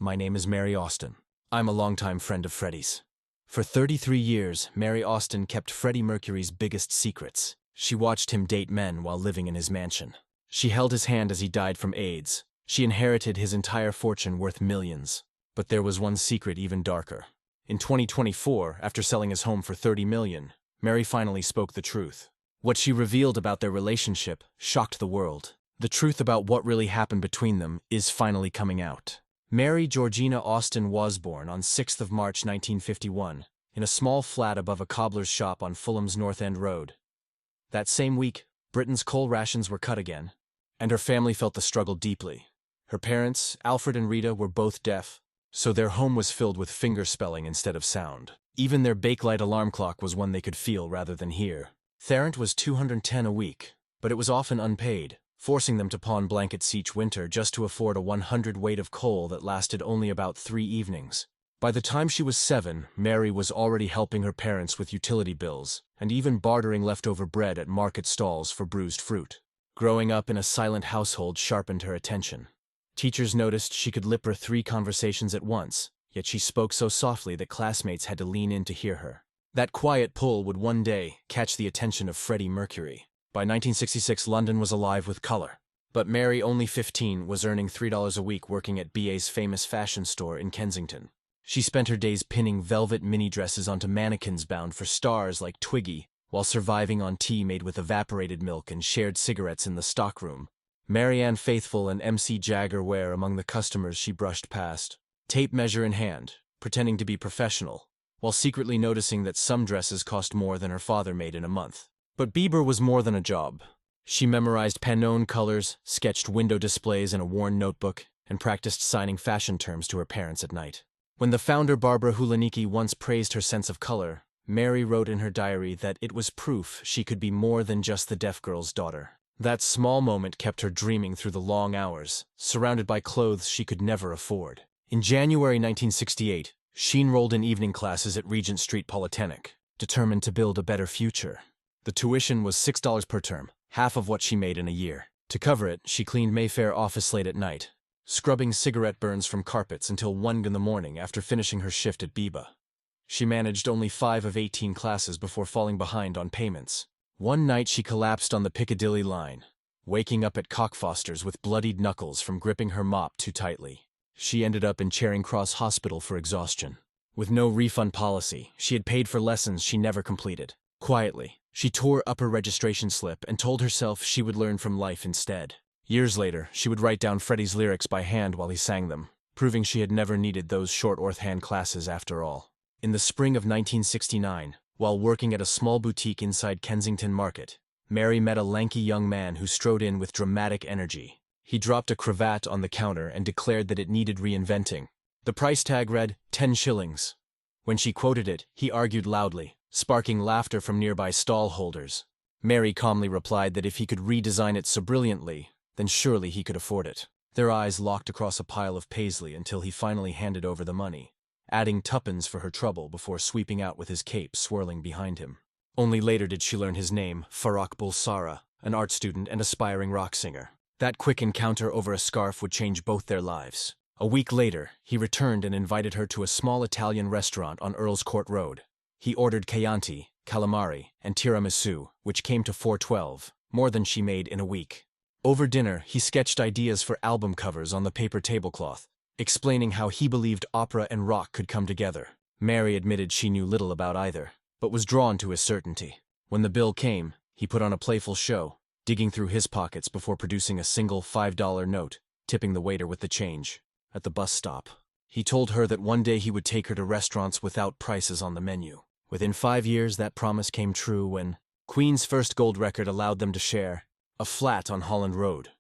My name is Mary Austin. I'm a longtime friend of Freddie's. For 33 years, Mary Austin kept Freddie Mercury's biggest secrets. She watched him date men while living in his mansion. She held his hand as he died from AIDS. She inherited his entire fortune worth millions. But there was one secret even darker. In 2024, after selling his home for $30 million, Mary finally spoke the truth. What she revealed about their relationship shocked the world. The truth about what really happened between them is finally coming out. Mary Georgina Austin was born on 6th of March 1951 in a small flat above a cobbler's shop on Fulham's North End Road. That same week, Britain's coal rations were cut again, and her family felt the struggle deeply. Her parents, Alfred and Rita, were both deaf, so their home was filled with finger spelling instead of sound. Even their Bakelite alarm clock was one they could feel rather than hear. Therent was $210 a week, but it was often unpaid, forcing them to pawn blankets each winter just to afford a 100 weight of coal that lasted only about 3 evenings. By the time she was 7, Mary was already helping her parents with utility bills, and even bartering leftover bread at market stalls for bruised fruit. Growing up in a silent household sharpened her attention. Teachers noticed she could lip her 3 conversations at once, yet she spoke so softly that classmates had to lean in to hear her. That quiet pull would one day catch the attention of Freddie Mercury. By 1966, London was alive with color. But Mary, only 15, was earning $3 a week working at BA's famous fashion store in Kensington. She spent her days pinning velvet mini-dresses onto mannequins bound for stars like Twiggy, while surviving on tea made with evaporated milk and shared cigarettes in the stockroom. Marianne Faithfull and MC Jagger were among the customers she brushed past, tape measure in hand, pretending to be professional, while secretly noticing that some dresses cost more than her father made in a month. But Bieber was more than a job. She memorized Pantone colors, sketched window displays in a worn notebook, and practiced signing fashion terms to her parents at night. When the founder Barbara Hulaniki once praised her sense of color, Mary wrote in her diary that it was proof she could be more than just the deaf girl's daughter. That small moment kept her dreaming through the long hours, surrounded by clothes she could never afford. In January 1968, she enrolled in evening classes at Regent Street Polytechnic, determined to build a better future. The tuition was $6 per term, half of what she made in a year. To cover it, she cleaned Mayfair office late at night, scrubbing cigarette burns from carpets until 1 in the morning after finishing her shift at Biba. She managed only 5 of 18 classes before falling behind on payments. One night she collapsed on the Piccadilly line, waking up at Cockfosters with bloodied knuckles from gripping her mop too tightly. She ended up in Charing Cross Hospital for exhaustion. With no refund policy, she had paid for lessons she never completed. Quietly, she tore up her registration slip and told herself she would learn from life instead. Years later, she would write down Freddie's lyrics by hand while he sang them, proving she had never needed those short orthand classes after all. In the spring of 1969, while working at a small boutique inside Kensington Market, Mary met a lanky young man who strode in with dramatic energy. He dropped a cravat on the counter and declared that it needed reinventing. The price tag read 10 shillings. When she quoted it, he argued loudly, sparking laughter from nearby stall holders. Mary calmly replied that if he could redesign it so brilliantly, then surely he could afford it. Their eyes locked across a pile of paisley until he finally handed over the money, adding tuppence for her trouble before sweeping out with his cape swirling behind him. Only later did she learn his name, Farrokh Bulsara, an art student and aspiring rock singer. That quick encounter over a scarf would change both their lives. A week later, he returned and invited her to a small Italian restaurant on Earl's Court Road. He ordered Chianti, calamari, and tiramisu, which came to $4.12, more than she made in a week. Over dinner, he sketched ideas for album covers on the paper tablecloth, explaining how he believed opera and rock could come together. Mary admitted she knew little about either, but was drawn to his certainty. When the bill came, he put on a playful show, digging through his pockets before producing a single $5 note, tipping the waiter with the change. At the bus stop, he told her that one day he would take her to restaurants without prices on the menu. Within 5 years, that promise came true when Queen's first gold record allowed them to share a flat on Holland Road.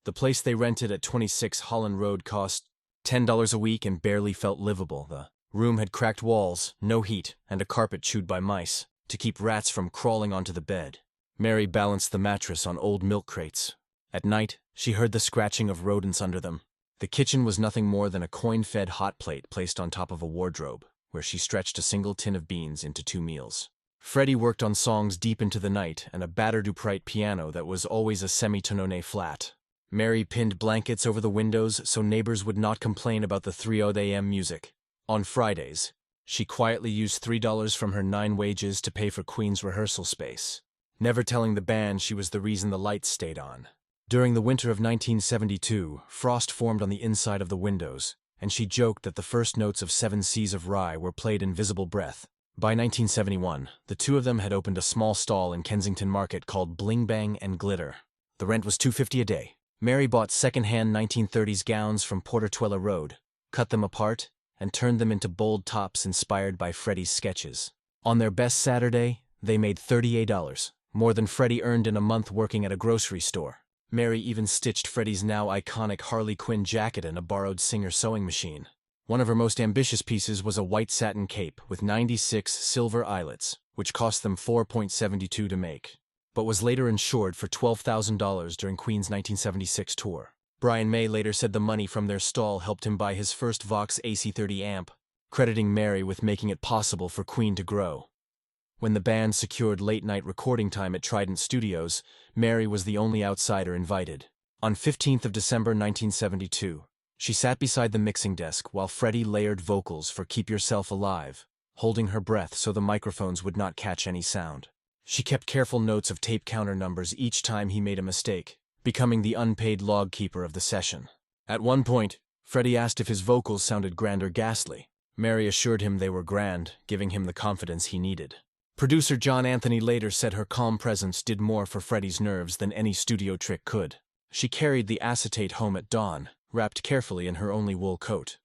The place they rented at 26 Holland Road cost $10 a week and barely felt livable. The room had cracked walls, no heat, and a carpet chewed by mice to keep rats from crawling onto the bed. Mary balanced the mattress on old milk crates. At night, she heard the scratching of rodents under them. The kitchen was nothing more than a coin-fed hot plate placed on top of a wardrobe, where she stretched a single tin of beans into 2 meals. Freddie worked on songs deep into the night and a battered upright piano that was always a semitonone flat. Mary pinned blankets over the windows so neighbors would not complain about the 3:00 a.m. music. On Fridays, she quietly used $3 from her 9 wages to pay for Queen's rehearsal space, never telling the band she was the reason the lights stayed on. During the winter of 1972, frost formed on the inside of the windows, and she joked that the first notes of 7 Seas of Rye were played in visible breath. By 1971, the two of them had opened a small stall in Kensington Market called Bling Bang and Glitter. The rent was $2.50 a day. Mary bought second-hand 1930s gowns from Portertuella Road, cut them apart, and turned them into bold tops inspired by Freddie's sketches. On their best Saturday, they made $38, more than Freddie earned in a month working at a grocery store. Mary even stitched Freddie's now iconic Harley Quinn jacket in a borrowed Singer sewing machine. One of her most ambitious pieces was a white satin cape with 96 silver eyelets, which cost them $4.72 to make, but was later insured for $12,000 during Queen's 1976 tour. Brian May later said the money from their stall helped him buy his first Vox AC30 amp, crediting Mary with making it possible for Queen to grow. When the band secured late-night recording time at Trident Studios, Mary was the only outsider invited. On 15th of December 1972, she sat beside the mixing desk while Freddie layered vocals for Keep Yourself Alive, holding her breath so the microphones would not catch any sound. She kept careful notes of tape counter numbers each time he made a mistake, becoming the unpaid log keeper of the session. At one point, Freddie asked if his vocals sounded grand or ghastly. Mary assured him they were grand, giving him the confidence he needed. Producer John Anthony later said her calm presence did more for Freddie's nerves than any studio trick could. She carried the acetate home at dawn, wrapped carefully in her only wool coat.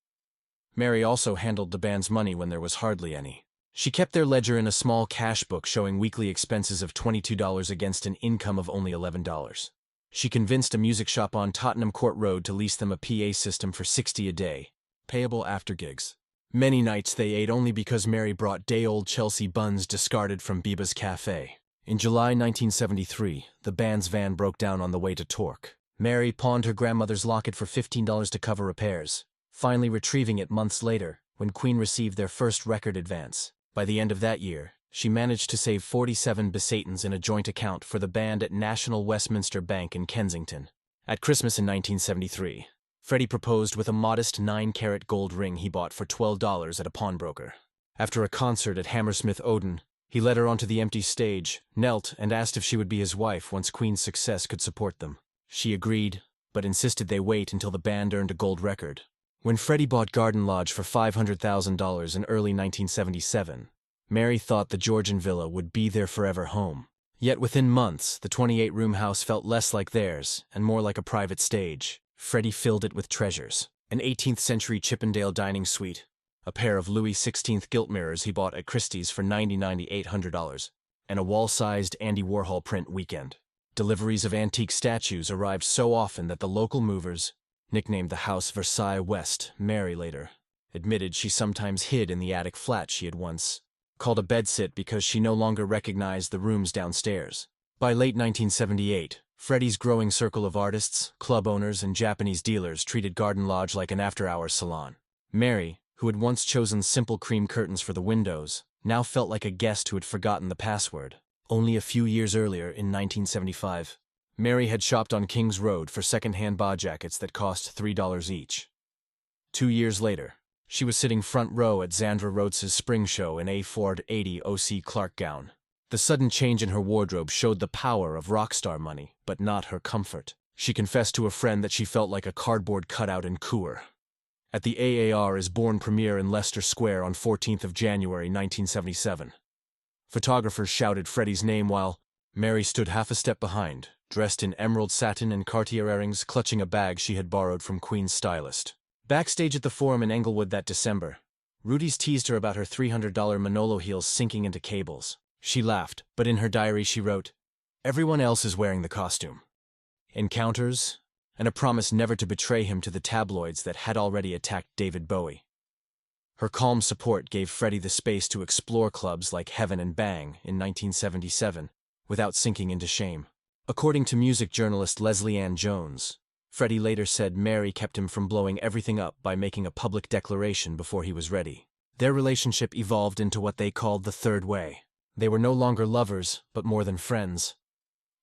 Mary also handled the band's money when there was hardly any. She kept their ledger in a small cash book showing weekly expenses of $22 against an income of only $11. She convinced a music shop on Tottenham Court Road to lease them a PA system for $60 a day, payable after gigs. Many nights they ate only because Mary brought day-old Chelsea buns discarded from Biba's Cafe. In July 1973, the band's van broke down on the way to Torque. Mary pawned her grandmother's locket for $15 to cover repairs, finally retrieving it months later when Queen received their first record advance. By the end of that year, she managed to save 47 Besatons in a joint account for the band at National Westminster Bank in Kensington. At Christmas in 1973, Freddie proposed with a modest 9-carat gold ring he bought for $12 at a pawnbroker. After a concert at Hammersmith Odeon, he led her onto the empty stage, knelt, and asked if she would be his wife once Queen's success could support them. She agreed, but insisted they wait until the band earned a gold record. When Freddie bought Garden Lodge for $500,000 in early 1977, Mary thought the Georgian villa would be their forever home. Yet within months, the 28-room house felt less like theirs and more like a private stage. Freddie filled it with treasures: an 18th-century Chippendale dining suite, a pair of Louis XVI gilt mirrors he bought at Christie's for $800, and a wall-sized Andy Warhol print weekend. Deliveries of antique statues arrived so often that the local movers, nicknamed the House Versailles West, Mary later admitted she sometimes hid in the attic flat she had once called a bedsit because she no longer recognized the rooms downstairs. By late 1978, Freddie's growing circle of artists, club owners, and Japanese dealers treated Garden Lodge like an after-hours salon. Mary, who had once chosen simple cream curtains for the windows, now felt like a guest who had forgotten the password. Only a few years earlier, in 1975, Mary had shopped on Kings Road for second-hand bar jackets that cost $3 each. 2 years later, she was sitting front row at Zandra Rhodes's spring show in a Ford 80 O.C. Clark gown. The sudden change in her wardrobe showed the power of rock star money, but not her comfort. She confessed to a friend that she felt like a cardboard cutout in Coeur. At the AAR is Born premiere in Leicester Square on 14th of January 1977. Photographers shouted Freddie's name while Mary stood half a step behind, dressed in emerald satin and Cartier earrings, clutching a bag she had borrowed from Queen's stylist. Backstage at the Forum in Englewood that December, Rudy's teased her about her $300 Manolo heels sinking into cables. She laughed, but in her diary she wrote, "Everyone else is wearing the costume." Encounters, and a promise never to betray him to the tabloids that had already attacked David Bowie. Her calm support gave Freddie the space to explore clubs like Heaven and Bang in 1977 without sinking into shame. According to music journalist Leslie Ann Jones, Freddie later said Mary kept him from blowing everything up by making a public declaration before he was ready. Their relationship evolved into what they called the third way. They were no longer lovers, but more than friends.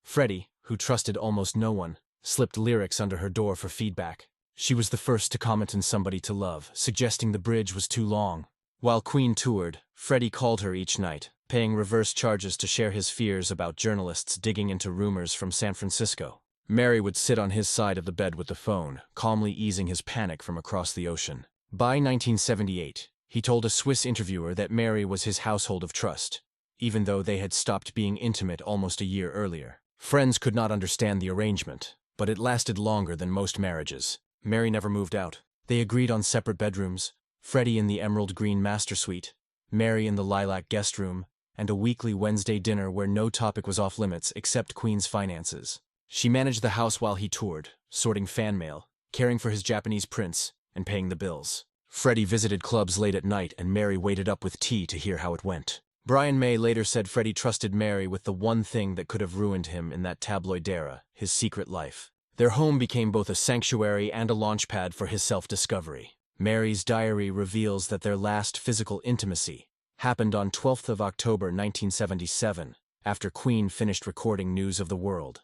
Freddie, who trusted almost no one, slipped lyrics under her door for feedback. She was the first to comment on Somebody to Love, suggesting the bridge was too long. While Queen toured, Freddie called her each night, paying reverse charges to share his fears about journalists digging into rumors from San Francisco. Mary would sit on his side of the bed with the phone, calmly easing his panic from across the ocean. By 1978, he told a Swiss interviewer that Mary was his household of trust, even though they had stopped being intimate almost a year earlier. Friends could not understand the arrangement, but it lasted longer than most marriages. Mary never moved out. They agreed on separate bedrooms, Freddie in the emerald green master suite, Mary in the lilac guest room, and a weekly Wednesday dinner where no topic was off limits except Queen's finances. She managed the house while he toured, sorting fan mail, caring for his Japanese prince, and paying the bills. Freddie visited clubs late at night and Mary waited up with tea to hear how it went. Brian May later said Freddie trusted Mary with the one thing that could have ruined him in that tabloid era, his secret life. Their home became both a sanctuary and a launchpad for his self-discovery. Mary's diary reveals that their last physical intimacy happened on 12th of October 1977, after Queen finished recording News of the World.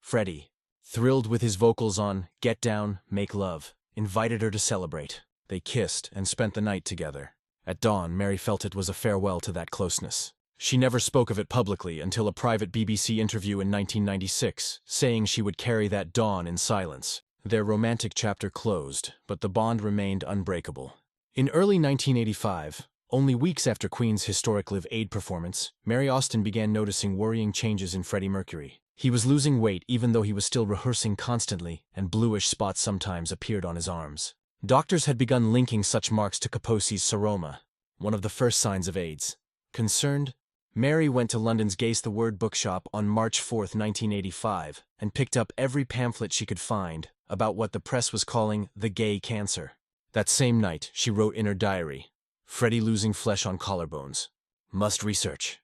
Freddie, thrilled with his vocals on Get Down, Make Love, invited her to celebrate. They kissed and spent the night together. At dawn, Mary felt it was a farewell to that closeness. She never spoke of it publicly until a private BBC interview in 1996, saying she would carry that dawn in silence. Their romantic chapter closed, but the bond remained unbreakable. In early 1985, only weeks after Queen's historic Live Aid performance, Mary Austin began noticing worrying changes in Freddie Mercury. He was losing weight even though he was still rehearsing constantly, and bluish spots sometimes appeared on his arms. Doctors had begun linking such marks to Kaposi's seroma, one of the first signs of AIDS. Concerned, Mary went to London's Gaze the Word bookshop on March 4, 1985, and picked up every pamphlet she could find about what the press was calling the gay cancer. That same night, she wrote in her diary, Freddie losing flesh on collarbones. Must research.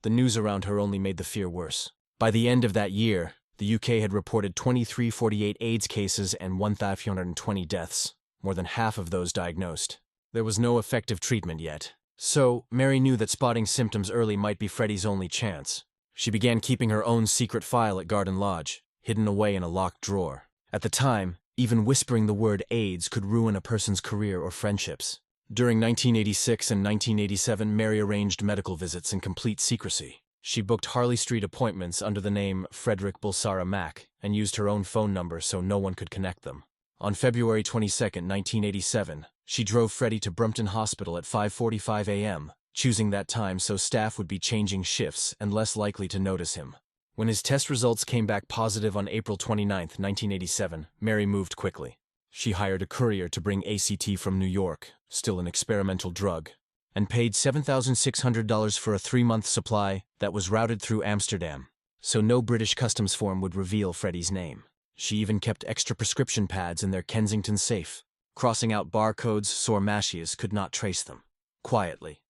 The news around her only made the fear worse. By the end of that year, the UK had reported 2348 AIDS cases and 1,320 deaths, more than half of those diagnosed. There was no effective treatment yet. So, Mary knew that spotting symptoms early might be Freddie's only chance. She began keeping her own secret file at Garden Lodge, hidden away in a locked drawer. At the time, even whispering the word AIDS could ruin a person's career or friendships. During 1986 and 1987, Mary arranged medical visits in complete secrecy. She booked Harley Street appointments under the name Frederick Bulsara Mack and used her own phone number so no one could connect them. On February 22, 1987, she drove Freddie to Brompton Hospital at 5:45 a.m., choosing that time so staff would be changing shifts and less likely to notice him. When his test results came back positive on April 29, 1987, Mary moved quickly. She hired a courier to bring ACT from New York, still an experimental drug, and paid $7,600 for a 3-month supply that was routed through Amsterdam, so no British customs form would reveal Freddie's name. She even kept extra prescription pads in their Kensington safe. Crossing out barcodes so Mashias could not trace them. Quietly.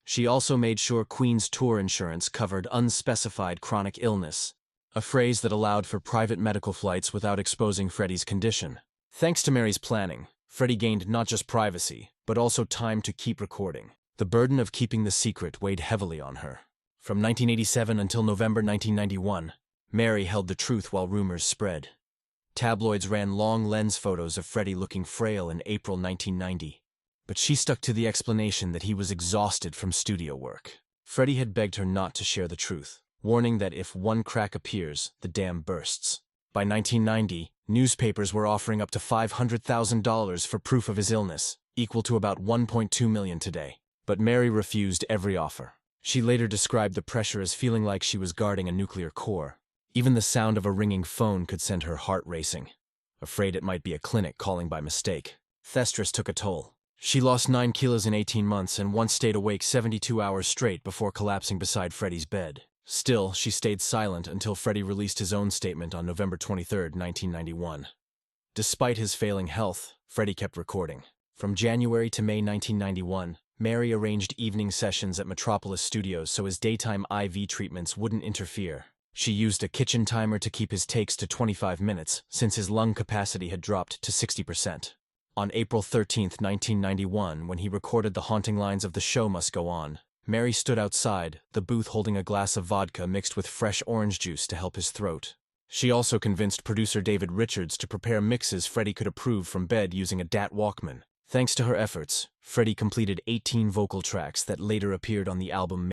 She also made sure Queen's tour insurance covered unspecified chronic illness, a phrase that allowed for private medical flights without exposing Freddie's condition. Thanks to Mary's planning, Freddie gained not just privacy, but also time to keep recording. The burden of keeping the secret weighed heavily on her. From 1987 until November 1991, Mary held the truth while rumors spread. Tabloids ran long lens photos of Freddie looking frail in April 1990. But she stuck to the explanation that he was exhausted from studio work. Freddie had begged her not to share the truth, warning that if one crack appears, the dam bursts. By 1990, newspapers were offering up to $500,000 for proof of his illness, equal to about $1.2 million today. But Mary refused every offer. She later described the pressure as feeling like she was guarding a nuclear core. Even the sound of a ringing phone could send her heart racing, afraid it might be a clinic calling by mistake. Thestress took a toll. She lost 9 kilos in 18 months and once stayed awake 72 hours straight before collapsing beside Freddie's bed. Still, she stayed silent until Freddie released his own statement on November 23, 1991. Despite his failing health, Freddie kept recording. From January to May 1991, Mary arranged evening sessions at Metropolis Studios so his daytime IV treatments wouldn't interfere. She used a kitchen timer to keep his takes to 25 minutes, since his lung capacity had dropped to 60%. On April 13, 1991, when he recorded the haunting lines of The Show Must Go On, Mary stood outside, the booth holding a glass of vodka mixed with fresh orange juice to help his throat. She also convinced producer David Richards to prepare mixes Freddie could approve from bed using a DAT Walkman. Thanks to her efforts, Freddie completed 18 vocal tracks that later appeared on the album